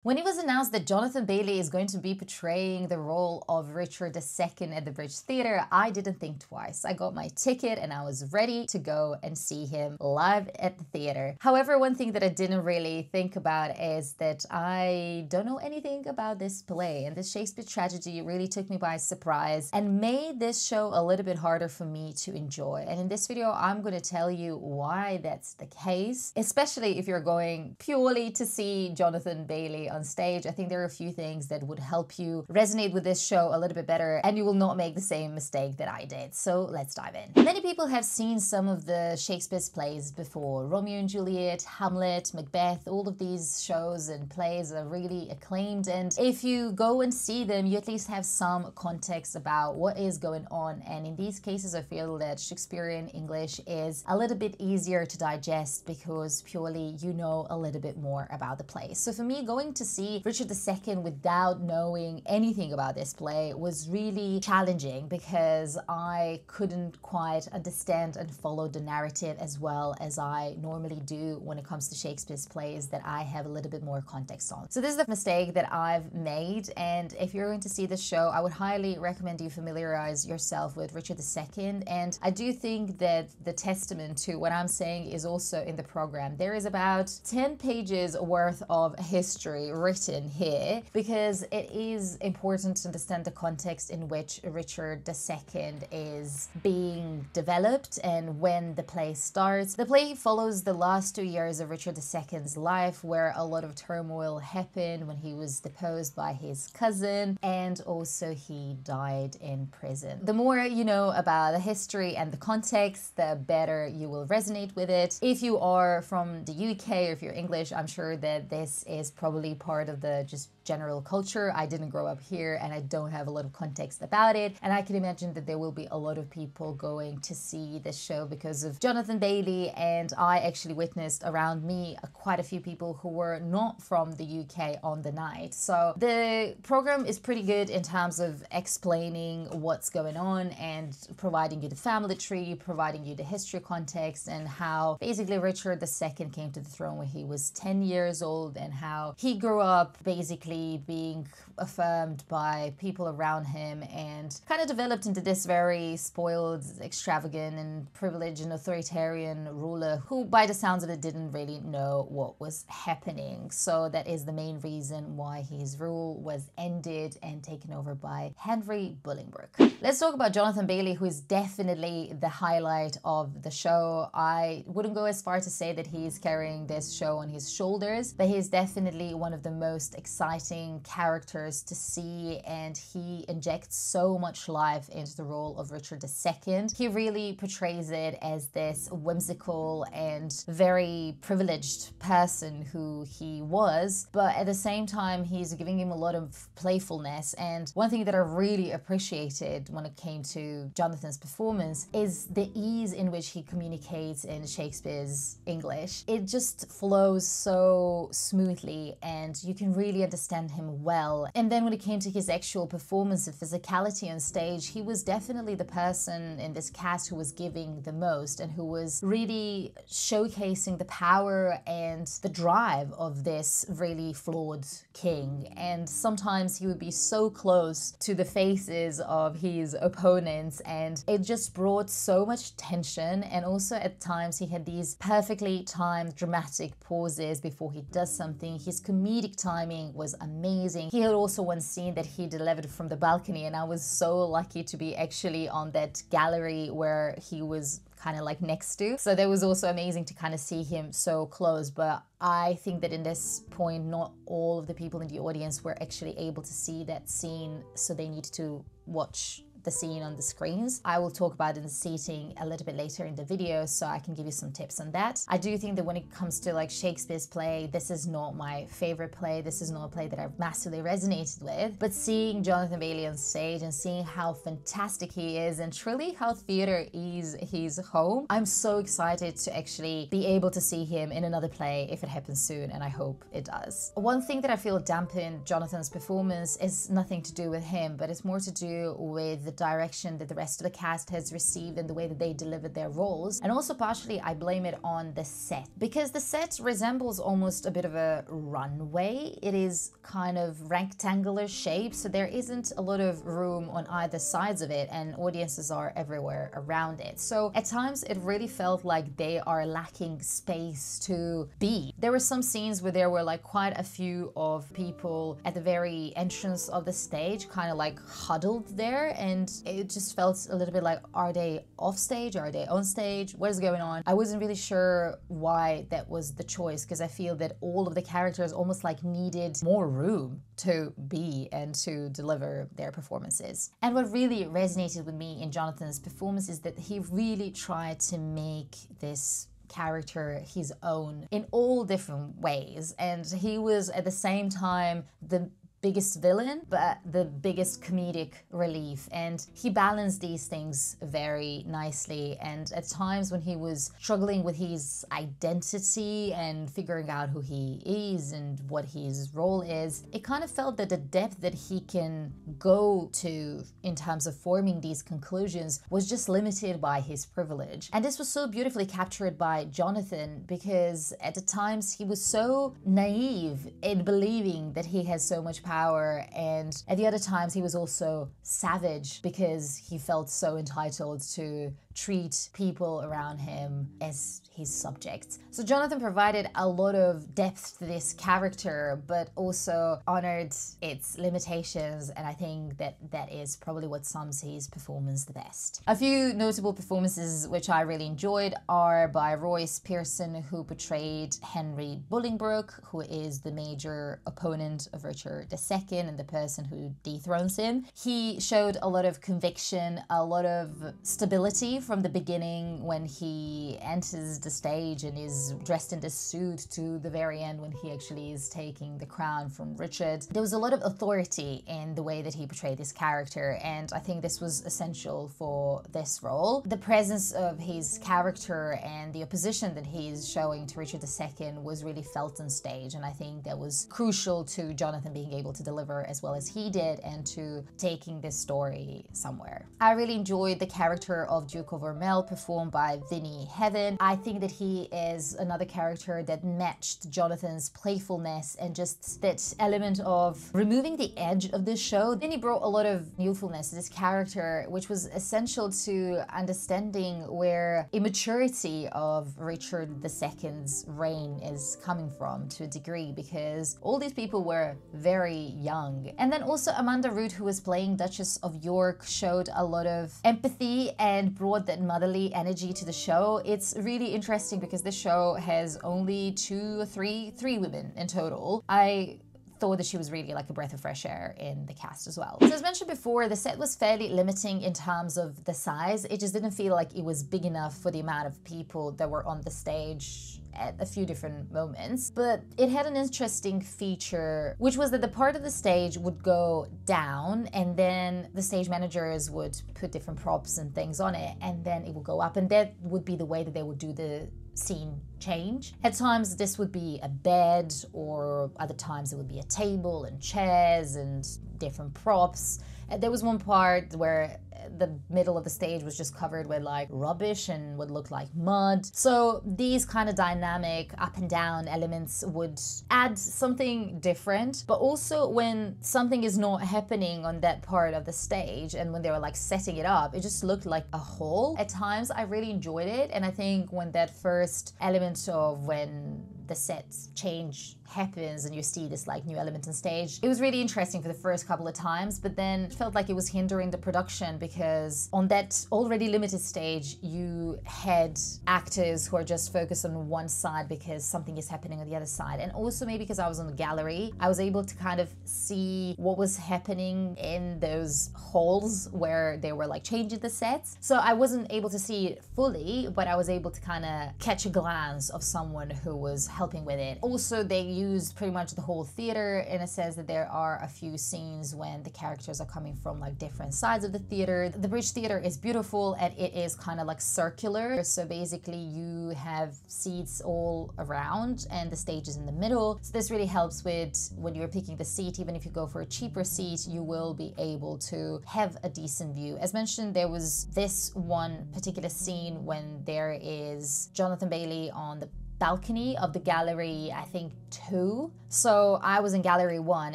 When it was announced that Jonathan Bailey is going to be portraying the role of Richard II at the British Theatre, I didn't think twice. I got my ticket and I was ready to go and see him live at the theatre. However, one thing that I didn't really think about is that I don't know anything about this play, and this Shakespeare tragedy really took me by surprise and made this show a little bit harder for me to enjoy. And in this video, I'm going to tell you why that's the case, especially if you're going purely to see Jonathan Bailey on stage. I think there are a few things that would help you resonate with this show a little bit better, and you will not make the same mistake that I did. So let's dive in. Many people have seen some of the Shakespeare's plays before. Romeo and Juliet, Hamlet, Macbeth, all of these shows and plays are really acclaimed, and if you go and see them, you at least have some context about what is going on. And in these cases, I feel that Shakespearean English is a little bit easier to digest because purely you know a little bit more about the play. So for me, going to see Richard II without knowing anything about this play was really challenging because I couldn't quite understand and follow the narrative as well as I normally do when it comes to Shakespeare's plays that I have a little bit more context on. So this is the mistake that I've made, and if you're going to see this show, I would highly recommend you familiarize yourself with Richard II. And I do think that the testament to what I'm saying is also in the program. There is about 10 pages worth of history written here because it is important to understand the context in which Richard II is being developed and when the play starts. The play follows the last 2 years of Richard II's life, where a lot of turmoil happened when he was deposed by his cousin, and also he died in prison. The more you know about the history and the context, the better you will resonate with it. If you are from the UK or if you're English, I'm sure that this is probably part of the just general culture. I didn't grow up here and I don't have a lot of context about it, and I can imagine that there will be a lot of people going to see this show because of Jonathan Bailey, and I actually witnessed around me quite a few people who were not from the UK on the night. So the program is pretty good in terms of explaining what's going on and providing you the family tree, providing you the history context, and how basically Richard II came to the throne when he was 10 years old and how he grew up basically being affirmed by people around him and kind of developed into this very spoiled, extravagant and privileged and authoritarian ruler who, by the sounds of it, didn't really know what was happening. So that is the main reason why his rule was ended and taken over by Henry Bolingbroke. Let's talk about Jonathan Bailey, who is definitely the highlight of the show. I wouldn't go as far to say that he's carrying this show on his shoulders, but he's definitely one of the most exciting characters to see, and he injects so much life into the role of Richard II. He really portrays it as this whimsical and very privileged person who he was, but at the same time he's giving him a lot of playfulness. And one thing that I really appreciated when it came to Jonathan's performance is the ease in which he communicates in Shakespeare's English. It just flows so smoothly and you can really understand him well. And then when it came to his actual performance and physicality on stage, he was definitely the person in this cast who was giving the most and who was really showcasing the power and the drive of this really flawed king. And sometimes he would be so close to the faces of his opponents, and it just brought so much tension. And also at times he had these perfectly timed dramatic pauses before he does something. His comedic timing was amazing. He had also one scene that he delivered from the balcony, and I was so lucky to be actually on that gallery where he was kind of like next to. So that was also amazing to kind of see him so close. But I think that in this point, not all of the people in the audience were actually able to see that scene, so they needed to watch the scene on the screens. I will talk about in the seating a little bit later in the video, so I can give you some tips on that. I do think that when it comes to like Shakespeare's play, this is not my favorite play. This is not a play that I've massively resonated with, but seeing Jonathan Bailey on stage and seeing how fantastic he is and truly how theater is his home, I'm so excited to actually be able to see him in another play if it happens soon, and I hope it does. One thing that I feel dampened Jonathan's performance is nothing to do with him, but it's more to do with the direction that the rest of the cast has received and the way that they delivered their roles. And also partially I blame it on the set, because the set resembles almost a bit of a runway. It is kind of rectangular shape, so there isn't a lot of room on either sides of it, and audiences are everywhere around it. So at times it really felt like they are lacking space to be. There were some scenes where there were like quite a few of people at the very entrance of the stage, kind of like huddled there, and it just felt a little bit like, are they off stage? Are they on stage? What is going on? I wasn't really sure why that was the choice, because I feel that all of the characters almost like needed more room to be and to deliver their performances. And what really resonated with me in Jonathan's performance is that he really tried to make this character his own in all different ways, and he was at the same time the biggest villain but the biggest comedic relief, and he balanced these things very nicely. And at times when he was struggling with his identity and figuring out who he is and what his role is, it kind of felt that the depth that he can go to in terms of forming these conclusions was just limited by his privilege. And this was so beautifully captured by Jonathan, because at the times he was so naive in believing that he has so much power, and at the other times he was also savage because he felt so entitled to treat people around him as his subjects. So Jonathan provided a lot of depth to this character, but also honored its limitations, and I think that that is probably what sums his performance the best. A few notable performances which I really enjoyed are by Royce Pearson, who portrayed Henry Bolingbroke, who is the major opponent of Richard II and the person who dethrones him. He showed a lot of conviction, a lot of stability from the beginning when he enters the stage and is dressed in this suit to the very end when he actually is taking the crown from Richard. There was a lot of authority in the way that he portrayed this character, and I think this was essential for this role. The presence of his character and the opposition that he's showing to Richard II was really felt on stage, and I think that was crucial to Jonathan being able to deliver as well as he did and to taking this story somewhere. I really enjoyed the character of Duke of Ormel, performed by Vinnie Heaven. I think that he is another character that matched Jonathan's playfulness and just that element of removing the edge of this show. Vinnie brought a lot of youthfulness to this character, which was essential to understanding where immaturity of Richard II's reign is coming from to a degree, because all these people were very young. And then also Amanda Root, who was playing Duchess of York, showed a lot of empathy and brought that motherly energy to the show. It's really interesting because this show has only three women in total. I thought that she was really like a breath of fresh air in the cast as well. So as mentioned before, the set was fairly limiting in terms of the size. It just didn't feel like it was big enough for the amount of people that were on the stage at a few different moments. But it had an interesting feature, which was that the part of the stage would go down and then the stage managers would put different props and things on it, and then it would go up, and that would be the way that they would do the scene change. At times this would be a bed, or other times it would be a table and chairs and different props. There was one part where the middle of the stage was just covered with like rubbish and would look like mud. So these kind of dynamic up and down elements would add something different, but also when something is not happening on that part of the stage and when they were like setting it up, it just looked like a hole. At times I really enjoyed it, and I think when that first element of when the set change happens and you see this like new element on stage, it was really interesting for the first couple of times, but then it felt like it was hindering the production, because on that already limited stage you had actors who are just focused on one side because something is happening on the other side. And also maybe because I was on the gallery, I was able to kind of see what was happening in those halls where they were like changing the sets. So I wasn't able to see it fully, but I was able to kind of catch a glance of someone who was helping with it. Also, they used pretty much the whole theater in a sense that there are a few scenes when the characters are coming from like different sides of the theater. The Bridge Theater is beautiful and it is kind of like circular. So basically you have seats all around and the stage is in the middle. So this really helps with when you're picking the seat. Even if you go for a cheaper seat, you will be able to have a decent view. As mentioned, there was this one particular scene when there is Jonathan Bailey on the balcony of the gallery, I think 2. So I was in gallery 1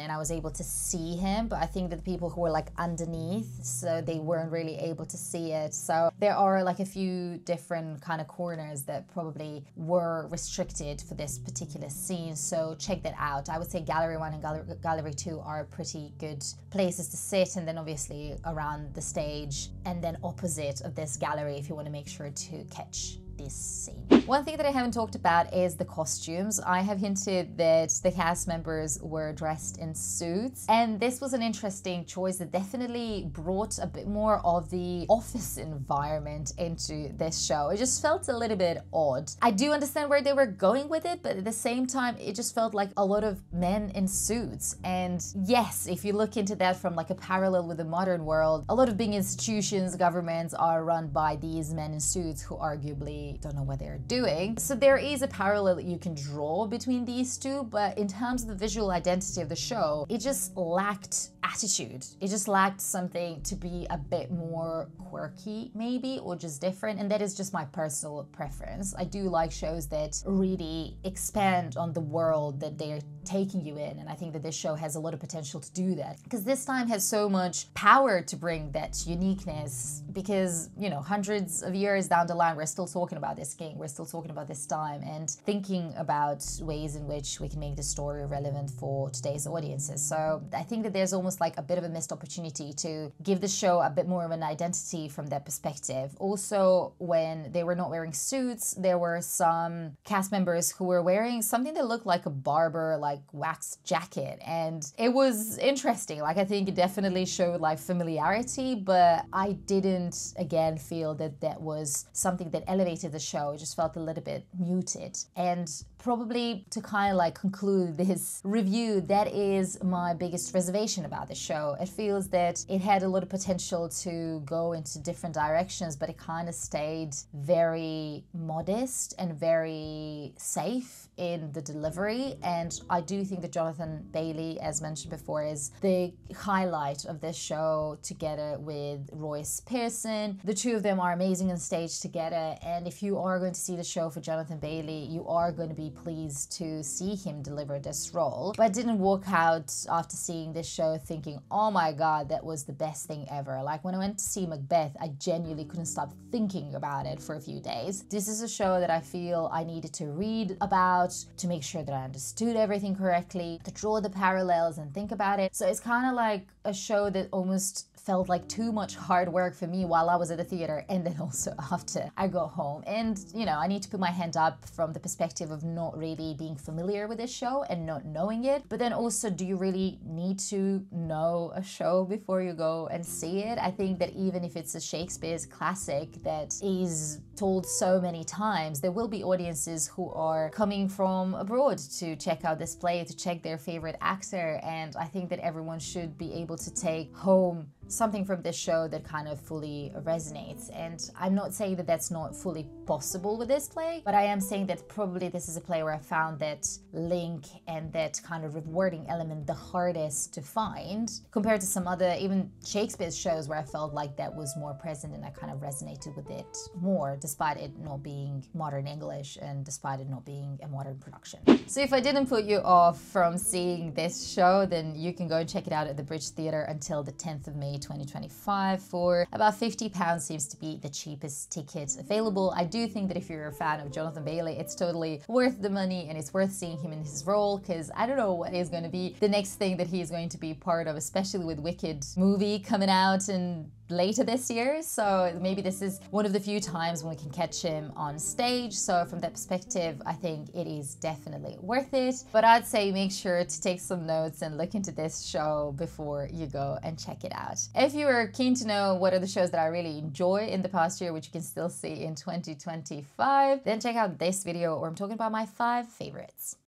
and I was able to see him, but I think that the people who were like underneath, so they weren't really able to see it. So there are like a few different kind of corners that probably were restricted for this particular scene. So check that out. I would say gallery 1 and gallery 2 are pretty good places to sit, and then obviously around the stage and then opposite of this gallery if you want to make sure to catch this scene. One thing that I haven't talked about is the costumes. I have hinted that the cast members were dressed in suits, and this was an interesting choice that definitely brought a bit more of the office environment into this show. It just felt a little bit odd. I do understand where they were going with it, but at the same time it just felt like a lot of men in suits. And yes, if you look into that from like a parallel with the modern world, a lot of big institutions, governments are run by these men in suits who arguably don't know what they're doing. So there is a parallel that you can draw between these two, but in terms of the visual identity of the show, it just lacked attitude. It just lacked something to be a bit more quirky maybe, or just different, and that is just my personal preference. I do like shows that really expand on the world that they're taking you in, and I think that this show has a lot of potential to do that, because this time has so much power to bring that uniqueness, because you know, hundreds of years down the line we're still talking about this king, we're still talking about this time, and thinking about ways in which we can make the story relevant for today's audiences. So I think that there's almost like a bit of a missed opportunity to give the show a bit more of an identity from that perspective. Also, when they were not wearing suits, there were some cast members who were wearing something that looked like a barber like wax jacket, and it was interesting. Like, I think it definitely showed like familiarity, but I didn't again feel that that was something that elevated the show. It just felt a little bit muted. And probably to kind of like conclude this review, that is my biggest reservation about the show. It feels that it had a lot of potential to go into different directions, but it kind of stayed very modest and very safe in the delivery. And I do think that Jonathan Bailey, as mentioned before, is the highlight of this show together with Royce Pearson. The two of them are amazing on stage together, and if you are going to see the show for Jonathan Bailey, you are going to be pleased to see him deliver this role. But I didn't walk out after seeing this show thinking, oh my god, that was the best thing ever. Like, when I went to see Macbeth, I genuinely couldn't stop thinking about it for a few days. This is a show that I feel I needed to read about to make sure that I understood everything correctly, to draw the parallels and think about it. So it's kind of like a show that almost felt like too much hard work for me while I was at the theater, and then also after I got home. And you know, I need to put my hand up from the perspective of not really being familiar with this show and not knowing it. But then also, do you really need to know a show before you go and see it? I think that even if it's a Shakespeare's classic that is told so many times, there will be audiences who are coming from abroad to check out this play, to check their favorite actor, and I think that everyone should be able to take home something from this show that kind of fully resonates. And I'm not saying that that's not fully possible with this play, but I am saying that probably this is a play where I found that link and that kind of rewarding element the hardest to find, compared to some other, even Shakespeare's shows, where I felt like that was more present and I kind of resonated with it more, despite it not being modern English and despite it not being a modern production. So if I didn't put you off from seeing this show, then you can go and check it out at the Bridge Theatre until the 10th of May 2025 for about £50. Seems to be the cheapest ticket available. I do think that if you're a fan of Jonathan Bailey, it's totally worth the money and it's worth seeing him in his role, because I don't know what is going to be the next thing that he is going to be part of, especially with Wicked movie coming out, and later this year, so maybe this is one of the few times when we can catch him on stage. So from that perspective, I think it is definitely worth it. But I'd say make sure to take some notes and look into this show before you go and check it out. If you are keen to know what are the shows that I really enjoy in the past year, which you can still see in 2025, then check out this video where I'm talking about my 5 favorites.